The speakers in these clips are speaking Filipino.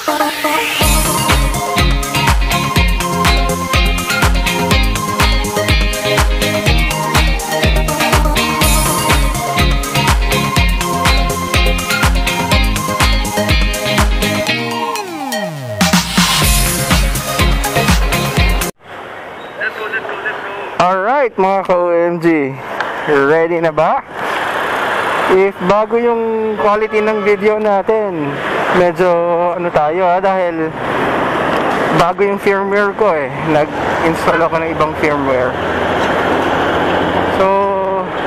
Alright mga ka-OMG, ready na ba? If bago yung quality ng video natin, medyo ano tayo dahil bago yung firmware ko nag-install ako ng ibang firmware. So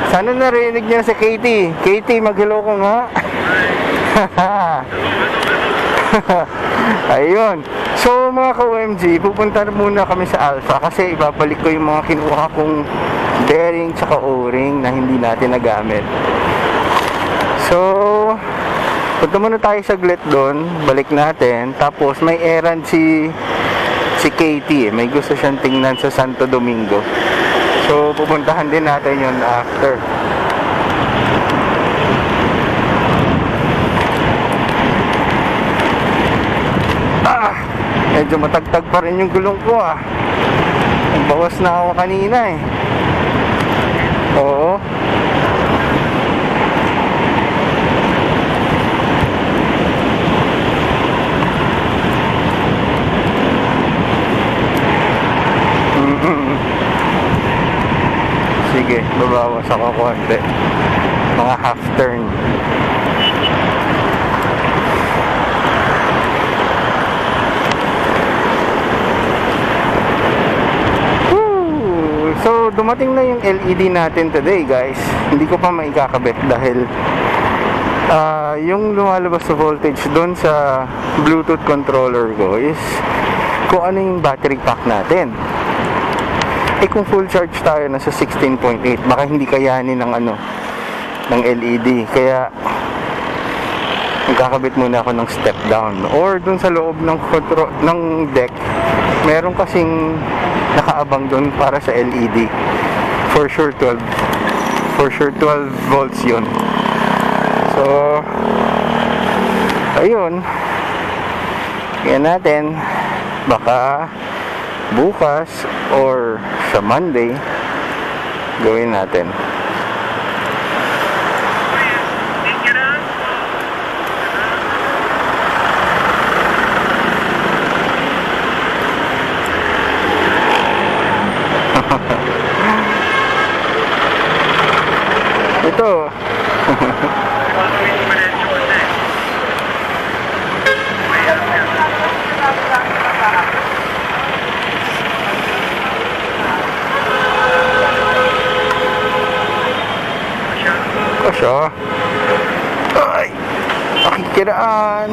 sana narinig niya si Katie. Katie, mag-hello ko nga. Ayun. So mga ka-OMG, pupunta muna kami sa Alpha kasi ibabalik ko yung mga kinuha kong bearing tsaka o-ring na hindi natin nagamit. So punta muna tayo saglit doon, balik natin. Tapos may errand si Katie, may gusto siyang tingnan sa Santo Domingo. So pupuntahan din natin yun after. Medyo matagtag pa rin yung gulong ko Nagbawas na ako kanina Oo. Sige, babawas ako konti. Mga half turn. So dumating na yung LED natin today guys. Hindi ko pa maikakabit dahil yung lumalabas sa voltage doon sa Bluetooth controller ko is kung ano yung battery pack natin. Kung full charge tayo nasa 16.8, baka hindi kayanin ng LED. Kaya magkakabit muna ako ng step down or doon sa loob ng deck. Meron kasing nakaabang doon para sa LED. For sure 12 volts yun. So ayun, yan natin. Baka bukas or sa Monday gawin natin. Ito. Kasya. Ay, pakikiraan.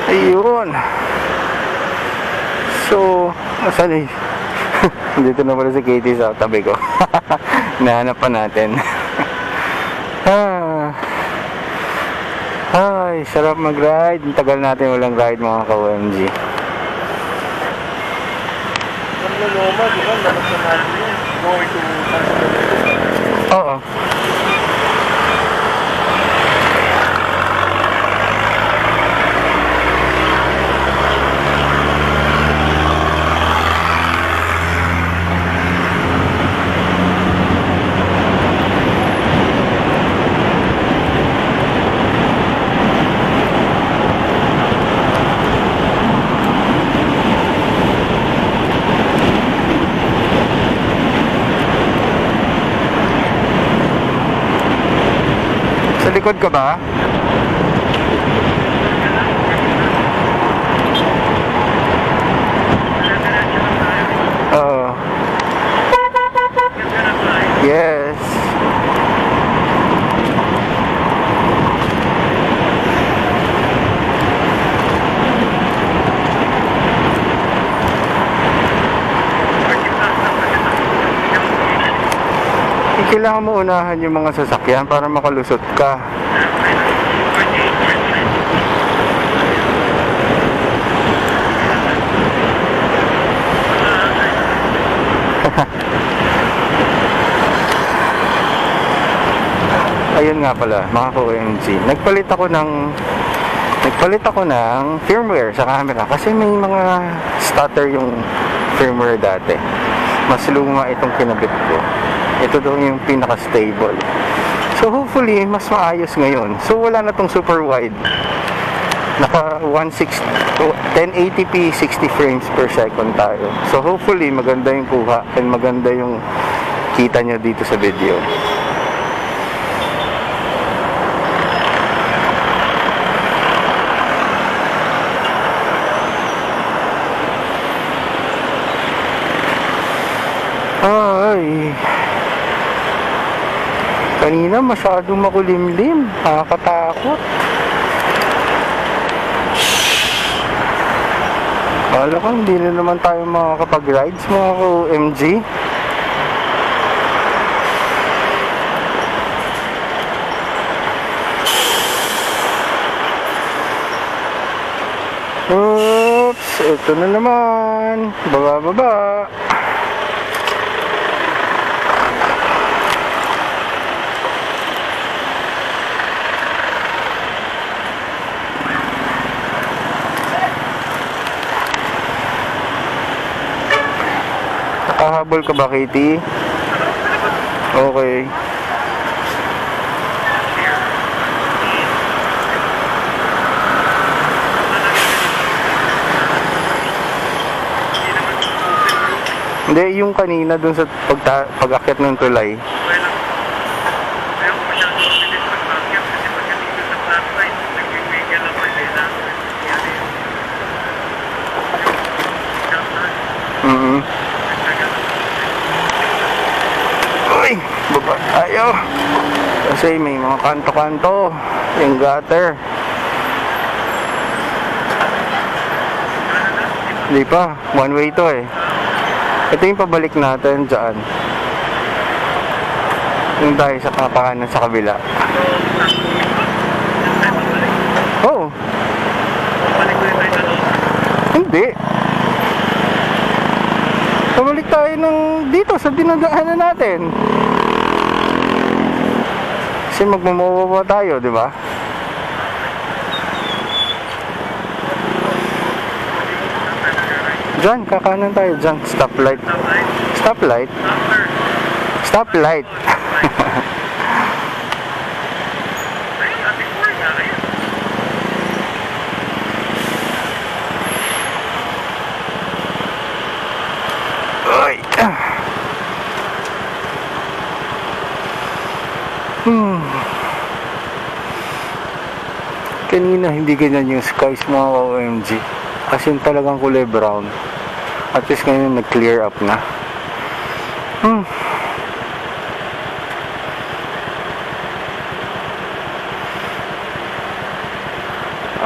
Ayun. So, asan dito na pala si Katie sa tabi ko. Nahanap pa natin. Ay, sarap mag-ride. Ang tagal natin walang ride mga ka-OMG. Oo. Sa likod ka ba? Oo. Yes. Kailangan mo unahan yung mga sasakyan para makalusot ka. nga pala, mga ka-OMG, nagpalit ako ng firmware sa camera kasi may mga stutter yung firmware dati. Mas luma itong kinabit ko. Ito daw yung pinaka-stable. So hopefully, mas maayos ngayon. So wala na tong super wide. Naka 1080p 60 frames per second tayo. So hopefully, maganda yung kuha and maganda yung kita nyo dito sa video. Ay, kanina masyadong makulimlim, nakakatakot. Kala ko hindi na naman tayo makakapag-rides, mga ka-OMG. Oops, ito na naman. Baba. Nakahabol ka ba, Katie? Okay. Hindi, yung kanina dun sa pag-akyat ng tulay. Uy, baba tayo. Kasi may mga kanto-kanto. Yung gutter. Hindi pa, one way to eh. Ito yung pabalik natin dyan. Yung tayo sa kapakanan sa kabila. Oo. Hindi. Pabalik tayo ng dito sa dinadaanan natin. Kasi magmamawawa tayo, di ba? Diyan, kakanan tayo dyan. Stoplight. Stoplight? Stoplight. Uy. Kanina hindi ganyan yung skies, mga OMG. As in talagang kulay brown. At least ngayon nag-clear up na.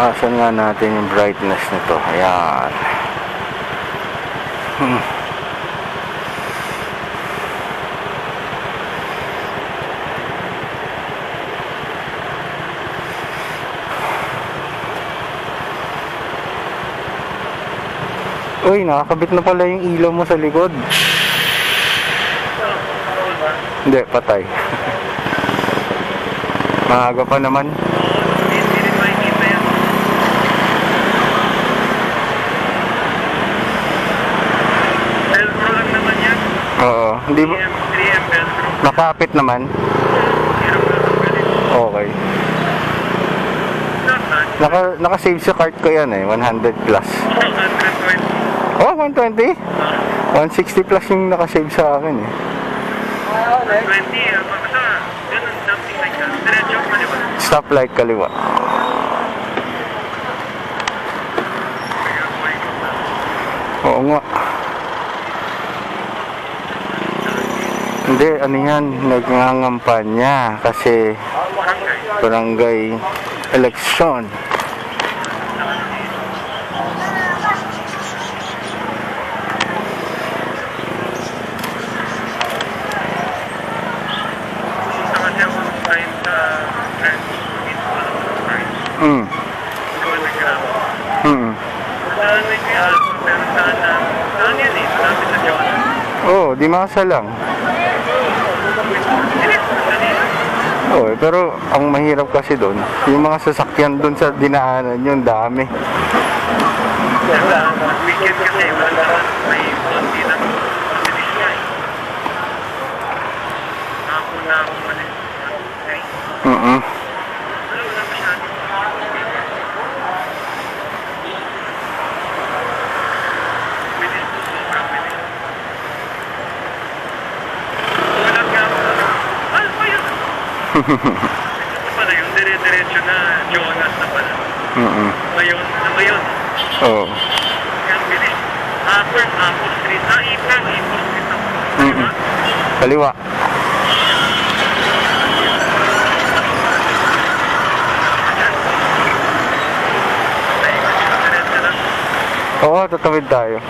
Asan nga natin yung brightness nito? Ayan. Uy, nakakabit na pala yung ilaw mo sa likod. Hindi, patay. Maaga pa naman. Velcro lang naman yan. Oo, hindi ba? 3M Velcro. Nakapit naman. Okay. Naka-save sa cart ko yan eh, 100 plus. 120. Oh, 120? 160 plus yung naka-save sa akin eh. 120, basta ganun, something like that. Diretso kaliwa. Stoplight kaliwa. Oo nga. Hindi, ano yan, nagngangampanya kasi barangay eleksyon. Oh, di masa lang. Oh, pero ang mahirap kasi doon, yung mga sasakyan doon sa dinaanan yun, dami. Weekend kasi, wala naman, may konti ng mabilis nga eh. Hapon na ako malis. Okay? Wala masyado. Bilis po, sobrang bilis. Wala nga ako. Ano ba yun? Ito pala yung dire-diretso na Jonas na pala. Mayon, na mayon. Oo. Kaya ang bilis. Apple Street. Apple Street ako. Diba? Kaliwa. Diretso lang. Oo, tatawid tayo.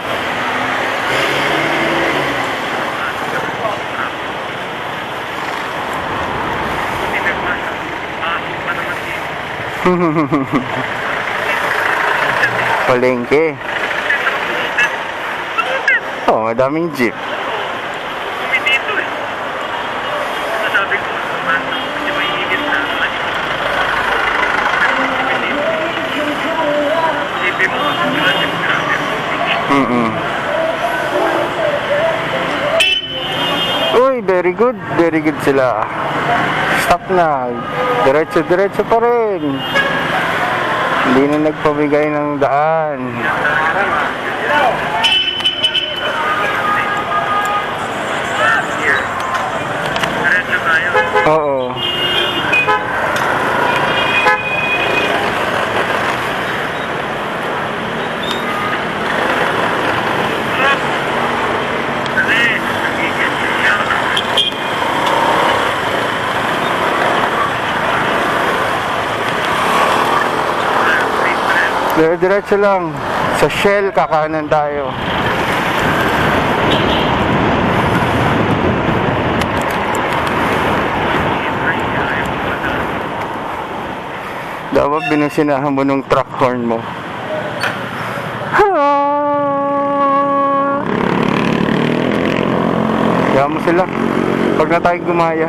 Hindi nagmasa. Pasok pa naman dito. Palengke. Oo, madaming jeep. Kumi dito eh. Sabi ko, man, hindi ba iinit na? Isipin mo, grabe. Uy, very good. Very good sila. Stop na. Diretso-diretso pa rin. Hindi na nagpabigay ng daan. Here. Diretso tayo. Oo. Dali, nagigit siya. Diretso lang. Sa Shell, kakanan tayo. Dapat binusinahan mo nung truck horn mo. Kaya mo sila. Pag na tayo gumaya.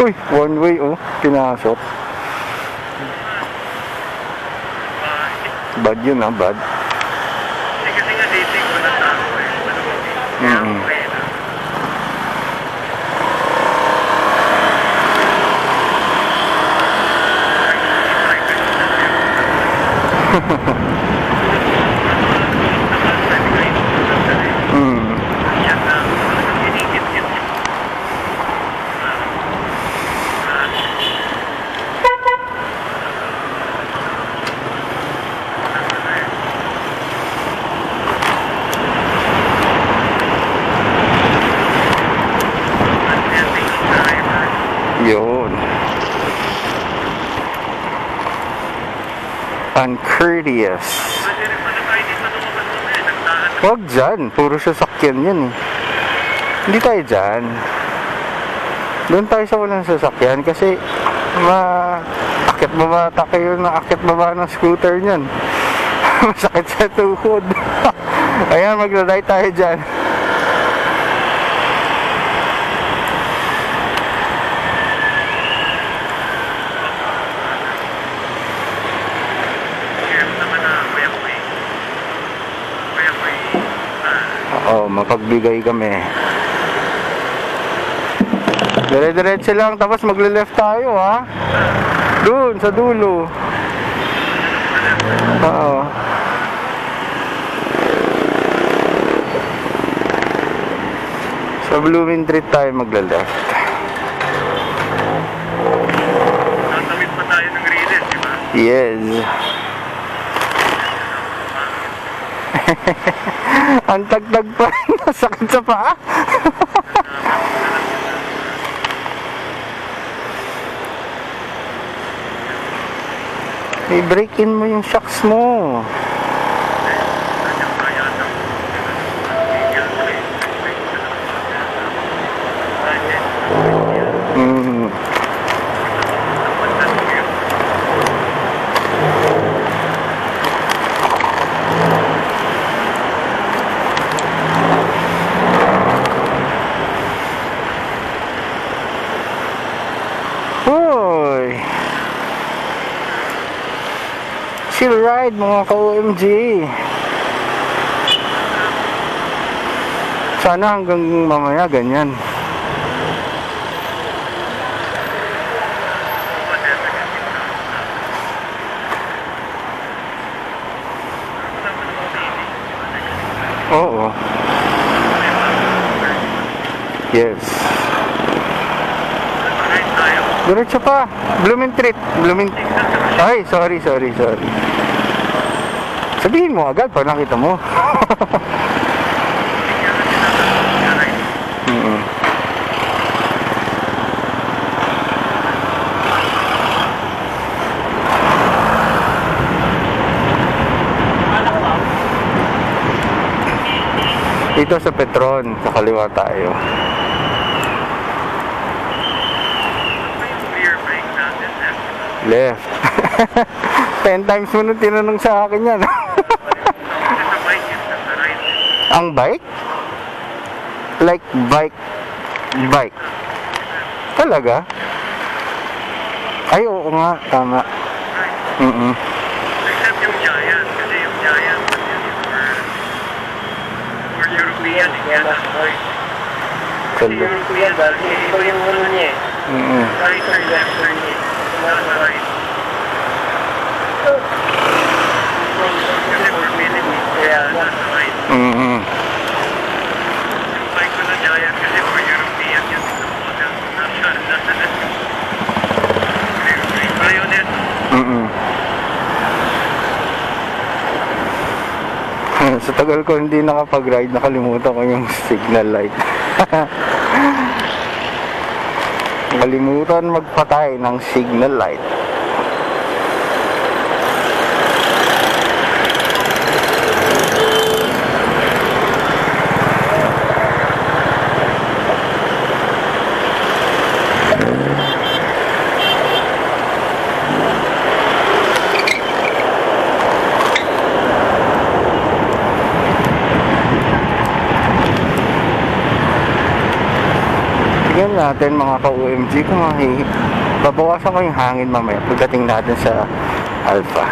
Uy, one way oh. Pinasok. Bad yun ah, bad. Kasi nga dating ko na tao eh. Kaya okay na. Yan na. Inigit-git. Yun. Uncourteous. Huwag dyan. Puro sasakyan yan eh. Hindi tayo dyan. Doon tayo sa walang sasakyan kasi akit baba kayo na akit baba ng scooter niyan. Masakit sa tuhod. Ayan, magla-ride tayo dyan. Oo, mapagbigay kami. Dire-diretso lang, tapos magle-left tayo ha. Doon, sa dulo. Oo. Sa Blooming Street tayo magle-left. Tatawid pa tayo ng Riles, di ba? Yes. Ang tagtag pa rin. Sakit sa paa. I-break in mo yung shocks mo. chill ride mga ka-OMG. Sana hanggang mamaya ganyan. Oo. Yes. Diretso pa. Blooming Treat. Ay, sorry. Sabihin mo agad pag nakita mo. Dito sa Petron, sa kaliwa tayo. Left. 10 times mo nung tinanong sa akin yan. Ang bike? Like bike. Talaga? Ay, oo nga, tama. Except yung Giant, kasi yung Giant for European, yan ang right. Kasi European, ito yung ano niya eh. Right or left turn niya. Not right. Kasi for Philippines, kaya nasa right. Yung bike ko na Giant, kasi for European, yan yung model. Nasa left. Bayonet. Sa tagal ko hindi nakapag-ride, nakalimutan ko yung signal light. Kalimutan magpatay ng signal light. Tingnan natin mga ka-OMG kung babawasan ko yung hangin mamaya pagdating natin sa Alpha.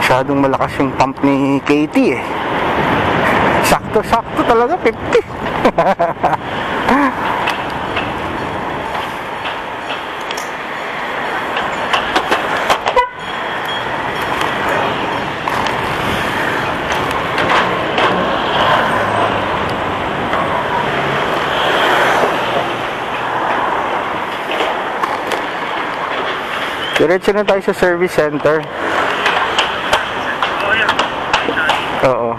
Masyadong malakas yung pump ni Katie eh. Sakto talaga, 50. Diretso na tayo sa service center. Oo.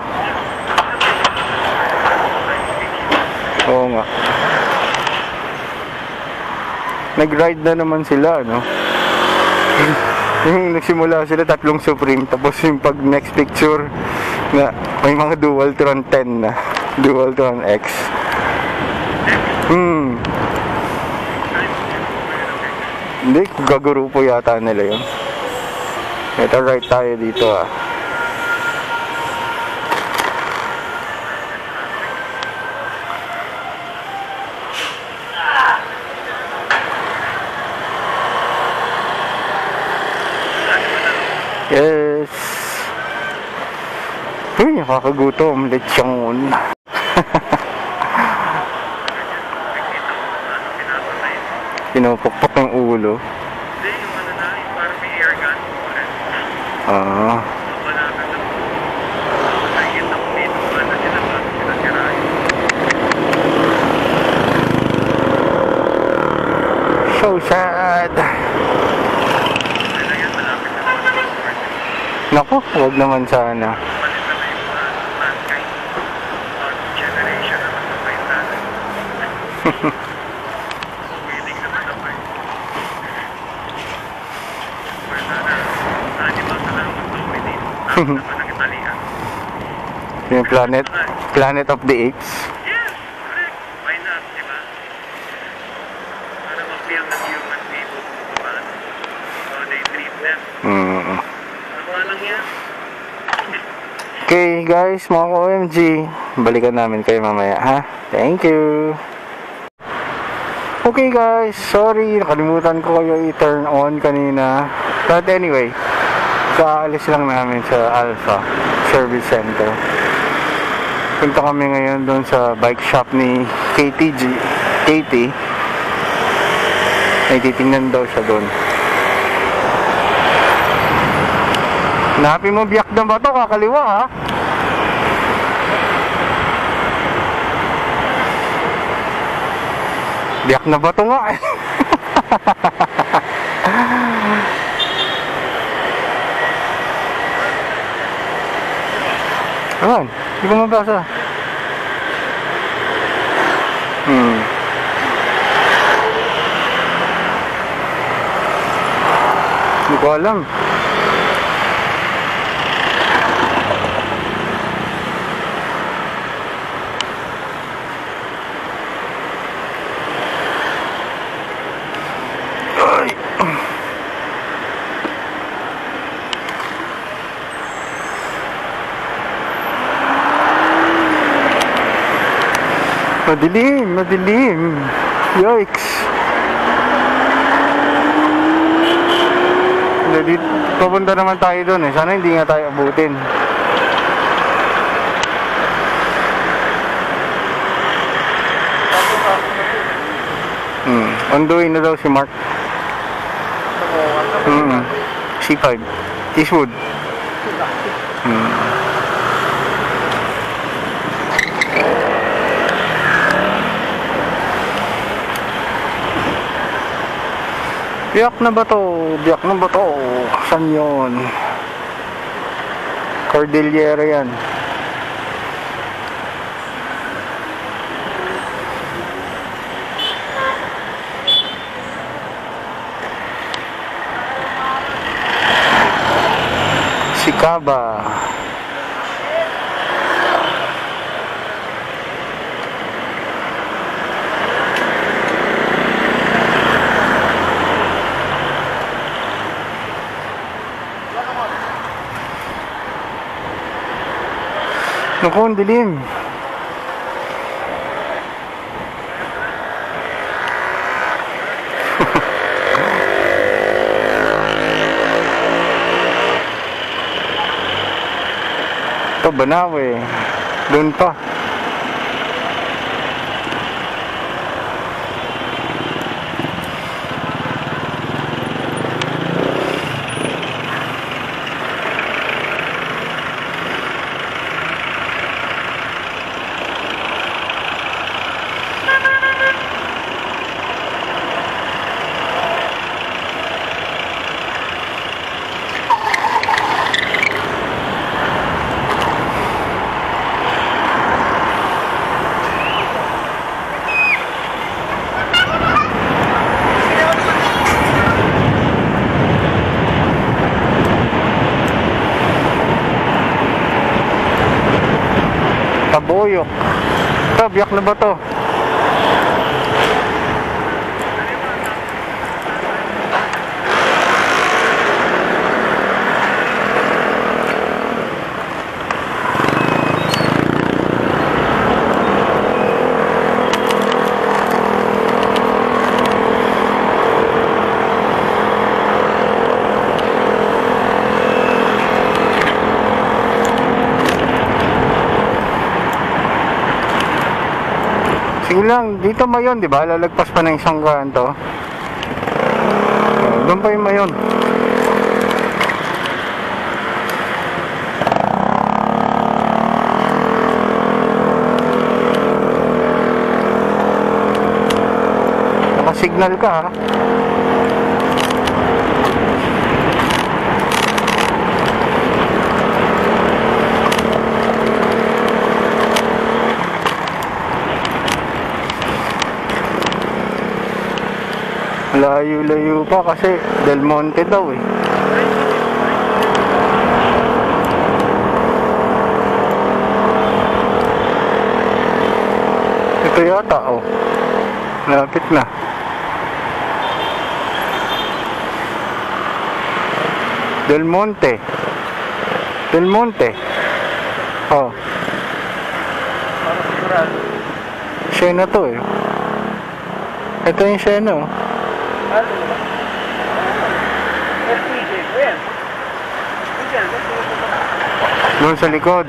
Oo nga. Nag-ride na naman sila, no? Yung nagsimula sila 3 Supreme, tapos yung pag next picture na may mga Dualtron 10 na. Dualtron X. Hindi, gagrupo yata nila yun. Ito, right tayo dito ah. Yes. Uy, nakakagutom. Lechon. Pinupukpok ng ulo. Hindi, yung ano na, yung parang may air gun. Malapit na po. Nakikita ko dito, ano sila ba? Sinasirahin. So sad. Kaya yan, malapit na naman. Naku, huwag naman sana. Palitan na yung mankind. Generation naman sa kayo natin. Willing naman ako eh. Or sana, animal na lang mag-dominate. Naman ng Italian. Yung Planet of the Apes. Yes, correct. Why not, di ba? Para ma-feel ng human people kung paano. How they treat them. Tama lang yan. Okay guys, mga OMG, balikan namin kayo mamaya ha. Thank you. Okay guys, sorry, nakalimutan ko kayo i-turn on kanina. But anyway, kaalis lang namin sa Alpha Service Center. Punta kami ngayon doon sa bike shop ni Katie. Ay titingnan daw siya doon. Hanapin mo biyak na ba to? Kakaliwa ha? Biyak na ba to nga eh? Ayan, hindi ko mabasa. Hindi ko alam. Ay! Madilim. Yikes. Papunta naman tayo doon eh. Sana hindi nga tayo abutin. On the way na daw si Mark. C5 Eastwood. Biyak na ba to? Saan yun? Cordillera yan. Sikaba. Naku, ang dilim. Ito, Banawe. Doon pa. Taboyok. Ito, biyak na ba to? Sige lang, dito mayon, di ba? Lalagpas pa ng isang kanto. Doon pa yung mayon. Naka-signal ka ha. Layo-layo pa kasi Del Monte daw eh. Ito yata oh. Lapit na. Del Monte. Oh. Siya na to eh. Ito yung Sheno. Ano ba? FPJ ko yan. Diyan, Doon sa likod.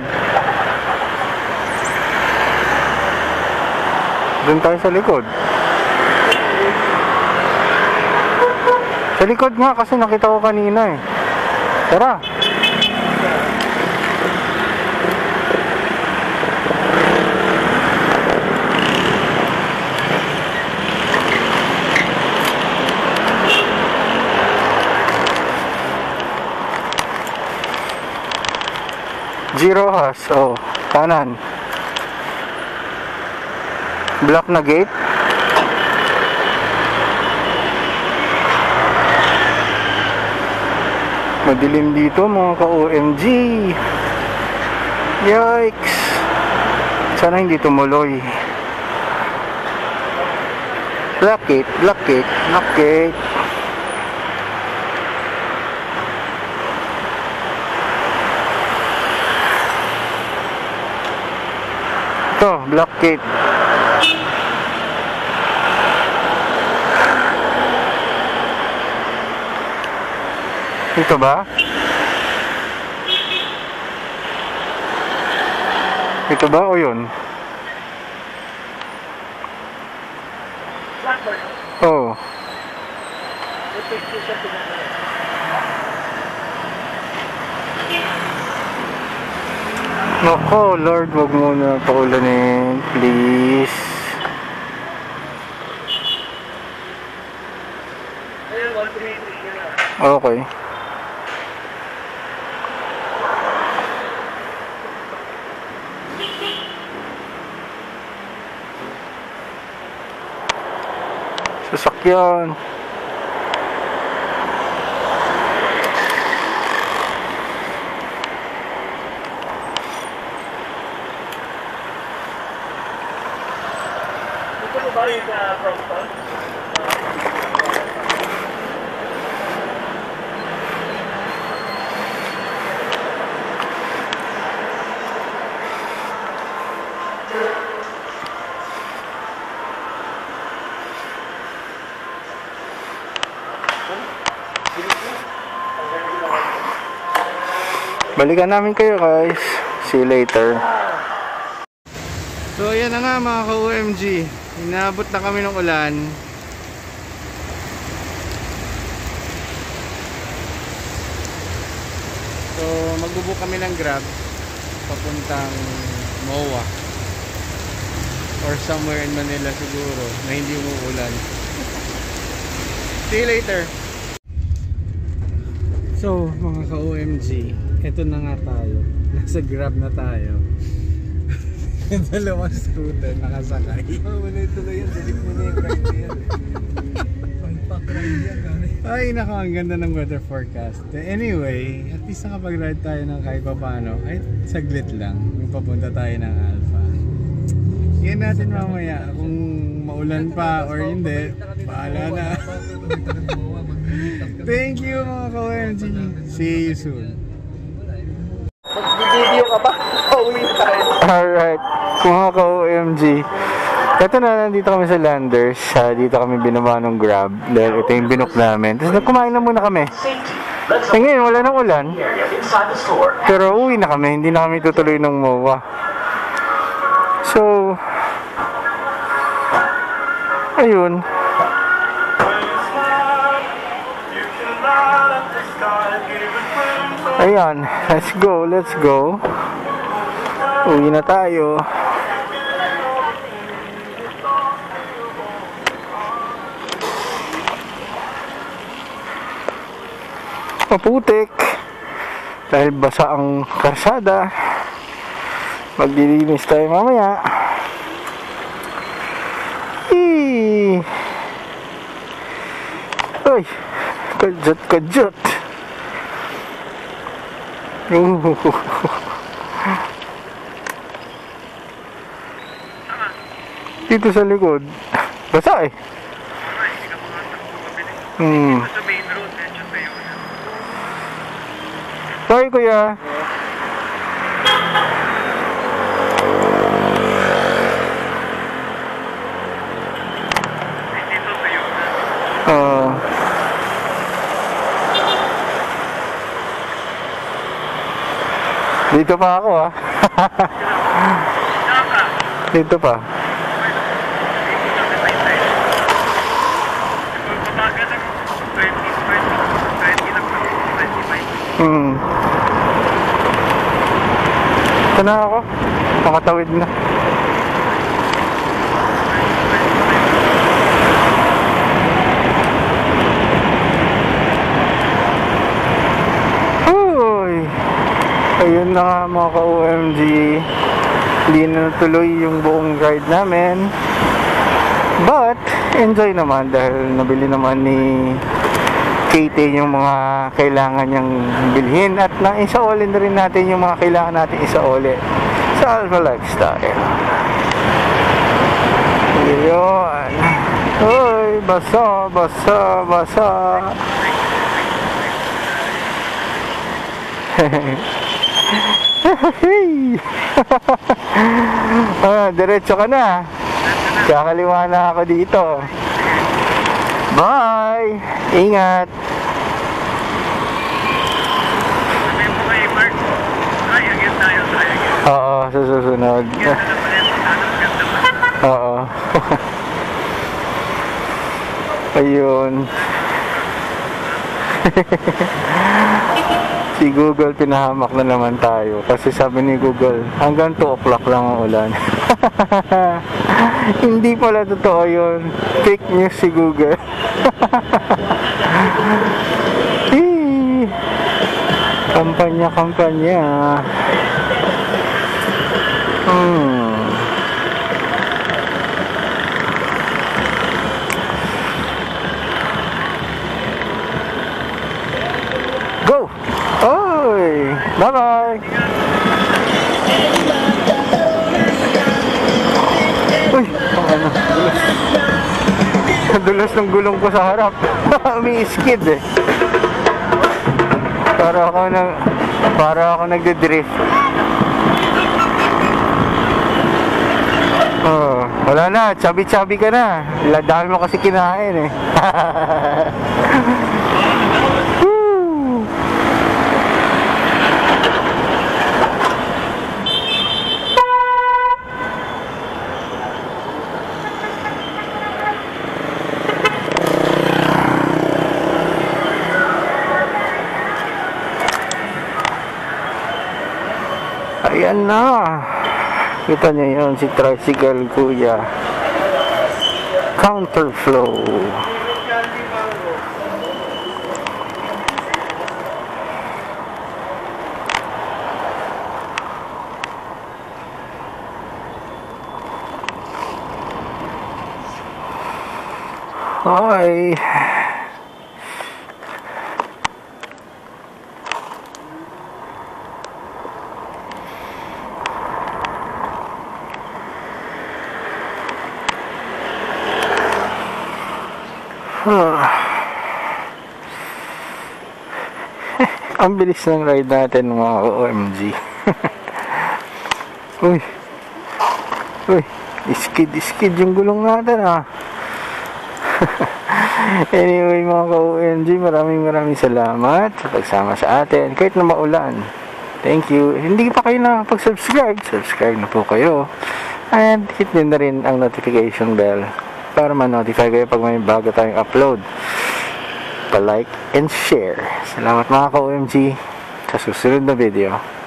Doon tayo sa likod. Sa likod nga kasi nakita ko kanina eh. Tara. Zero has. Oh, kanan. Black na gate. Madilim dito mga ka-OMG. Yikes. Sana hindi tumuloy. Black gate, black gate, black gate. Ito, black gate. Ito ba? Ito ba o yun? Blackbird. Oo. Ito yung siya pinagawa. Nako, Lord, wag mo na paulanin, please. Ayun, 133 na. Okay. Sasakyan. Ito mo ba yung Crompton? Balikan namin kayo guys. See you later. So ayan na nga mga ka-OMG. Inaabot na kami ng ulan. So magbubook kami ng Grab papuntang MOA or somewhere in Manila siguro na hindi umuulan. See you later. So mga ka-OMG, eto na nga tayo. Nasa Grab na tayo. Dalawang scooter nakasakay. Wala ito na yan. Delete mo na yung ride na yan. Pag-ride yan. Ay nako, ang ganda ng weather forecast. Anyway, at least nakapag-ride tayo ng kahit pa paano. Ay saglit lang. Yung papunta tayo ng Alpha. Yan natin mamaya kung maulan pa or hindi. Bahala na. Thank you mga ka-OMG. See you soon. Mag-video ka ba? Pauwi tayo. Alright, mga ka-OMG. Ito na, nandito kami sa Landers. Dito kami binaba ng Grab. Dahil ito yung binook namin. Tapos nagkumain na muna kami. Ngayon, wala nang ulan. Pero uwi na kami. Hindi na kami tutuloy ng MOA. So, ayun. Ayan, let's go, let's go. Uwi na tayo. Maputik dahil basa ang karsada. Maglilinis tayo mamaya. Uy, kajot kajot. Dito sa likod basa eh. Sa main road, medyo tayo na. Sorry kuya. Dito Oo. Dito pa ako ah. Saka, Dito pa. babaga ng 20 lang pa, 25. Hmm. Ito na ako. Nakatawid na. Uy. Ayun na nga mga ka-OMG. Hindi na natuloy yung buong ride namin. But, enjoy naman dahil nabili naman ni Katie yung mga kailangan niyang bilhin at naisauli na rin natin yung mga kailangan natin isauli sa Alpha Lifestyle. Yun. Uy, basa, basa, basa. Diretso ka na. Kakaliwa na ako dito. Bye! Ingat! Sabi mo kay Mark, try again tayo, try again. Oo, sa susunod. Ganda na pala yung tanong, ganda pa. Oo. Ayun. Si Google pinahamak na naman tayo kasi sabi ni Google hanggang 2 o'clock lang ang ulan. Hindi pala totoo yun. Fake news si Google. Kampanya. Go! Oy! Bye-bye! Uy! Ano? Dulas ng gulong ko sa harap. Umi-skid eh. Para ako nagde-drift. Oh, wala na, chubby-chubby ka na. Dami mo kasi kinain eh. Woo! Ayan na. Kita niyo yun, si tricycle kuya. Counterflow. Hi. Ang bilis ng ride natin mga OMG. Uy. Skid yung gulong natin ah. Anyway mga ka-OMG, maraming salamat sa pagsama sa atin kahit na maulan. Thank you. Hindi pa kayo nakapag-subscribe, subscribe na po kayo. And hit nyo na rin ang notification bell para ma-notify kayo pag may bago tayong upload. Pa-like and share. Salamat mga ka-OMG sa susunod na video.